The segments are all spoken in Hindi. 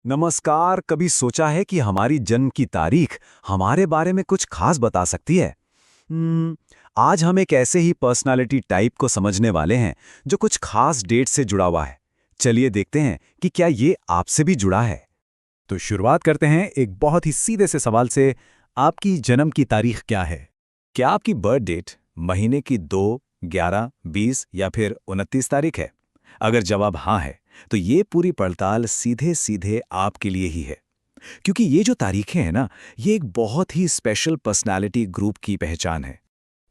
नमस्कार। कभी सोचा है कि हमारी जन्म की तारीख हमारे बारे में कुछ खास बता सकती है? हम्म, आज हम एक ऐसे ही पर्सनालिटी टाइप को समझने वाले हैं जो कुछ खास डेट से जुड़ा हुआ है। चलिए देखते हैं कि क्या ये आपसे भी जुड़ा है। तो शुरुआत करते हैं एक बहुत ही सीधे से सवाल से। आपकी जन्म की तारीख क्या है? क्या आपकी बर्थ डेट महीने की 2, 11, 20 या फिर 29 तारीख है? अगर जवाब हाँ है, तो ये पूरी पड़ताल सीधे सीधे आपके लिए ही है। क्योंकि ये जो तारीखें हैं ना, ये एक बहुत ही स्पेशल पर्सनालिटी ग्रुप की पहचान है।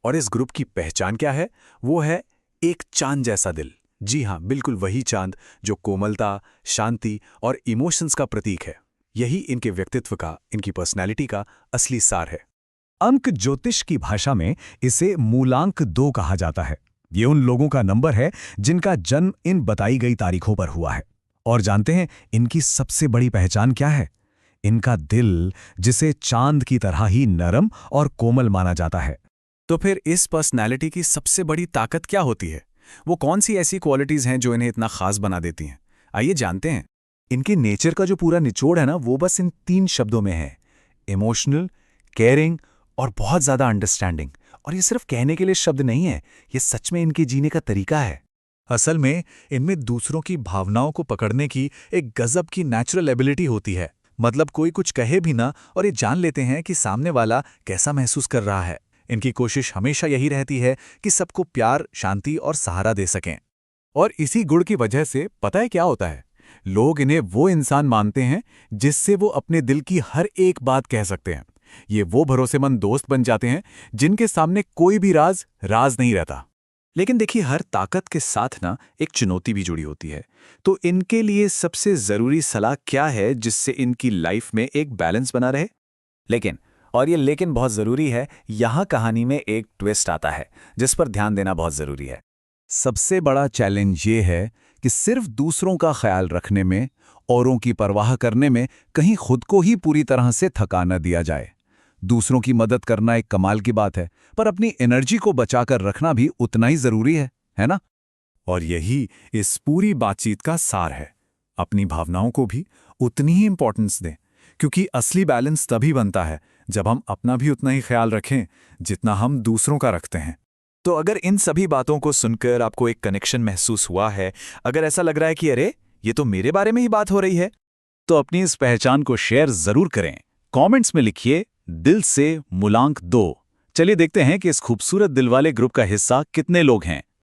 और इस ग्रुप की पहचान क्या है? वो है एक चांद जैसा दिल। जी हाँ, बिल्कुल वही चांद जो कोमलता, शांति और इमोशंस का प्रतीक है। यही इनके व्यक्तित्व का, इनकी पर्सनैलिटी का असली सार है। अंक ज्योतिष की भाषा में इसे मूलांक 2 कहा जाता है। ये उन लोगों का नंबर है जिनका जन्म इन बताई गई तारीखों पर हुआ है। और जानते हैं इनकी सबसे बड़ी पहचान क्या है? इनका दिल, जिसे चांद की तरह ही नरम और कोमल माना जाता है। तो फिर इस पर्सनैलिटी की सबसे बड़ी ताकत क्या होती है? वो कौन सी ऐसी क्वालिटीज हैं जो इन्हें इतना खास बना देती हैं? आइए जानते हैं। इनके नेचर का जो पूरा निचोड़ है ना, वो बस इन 3 शब्दों में है: इमोशनल, केयरिंग और बहुत ज्यादा अंडरस्टैंडिंग। और ये सिर्फ कहने के लिए शब्द नहीं है, ये सच में इनके जीने का तरीका है। असल में इनमें दूसरों की भावनाओं को पकड़ने की एक गजब की नेचुरल एबिलिटी होती है। मतलब कोई कुछ कहे भी ना, और ये जान लेते हैं कि सामने वाला कैसा महसूस कर रहा है। इनकी कोशिश हमेशा यही रहती है कि सबको प्यार, शांति और सहारा दे सकें। और इसी गुण की वजह से पता है क्या होता है? लोग इन्हें वो इंसान मानते हैं जिससे वो अपने दिल की हर एक बात कह सकते हैं। ये वो भरोसेमंद दोस्त बन जाते हैं जिनके सामने कोई भी राज राज नहीं रहता। लेकिन देखिए, हर ताकत के साथ ना एक चुनौती भी जुड़ी होती है। तो इनके लिए सबसे जरूरी सलाह क्या है जिससे इनकी लाइफ में एक बैलेंस बना रहे? लेकिन, और ये लेकिन बहुत जरूरी है, यहाँ कहानी में एक ट्विस्ट आता है जिस पर ध्यान देना बहुत जरूरी है। सबसे बड़ा चैलेंज ये है कि सिर्फ दूसरों का ख्याल रखने में, औरों की परवाह करने में कहीं खुद को ही पूरी तरह से थका न दिया जाए। दूसरों की मदद करना एक कमाल की बात है, पर अपनी एनर्जी को बचाकर रखना भी उतना ही जरूरी है ना? और यही इस पूरी बातचीत का सार है। अपनी भावनाओं को भी उतनी ही इंपॉर्टेंस दें, क्योंकि असली बैलेंस तभी बनता है जब हम अपना भी उतना ही ख्याल रखें जितना हम दूसरों का रखते हैं। तो अगर इन सभी बातों को सुनकर आपको एक कनेक्शन महसूस हुआ है, अगर ऐसा लग रहा है कि अरे, ये तो मेरे बारे में ही बात हो रही है, तो अपनी इस पहचान को शेयर जरूर करें। कमेंट्स में लिखिए दिल से मूलांक 2। चलिए देखते हैं कि इस खूबसूरत दिल वाले ग्रुप का हिस्सा कितने लोग हैं।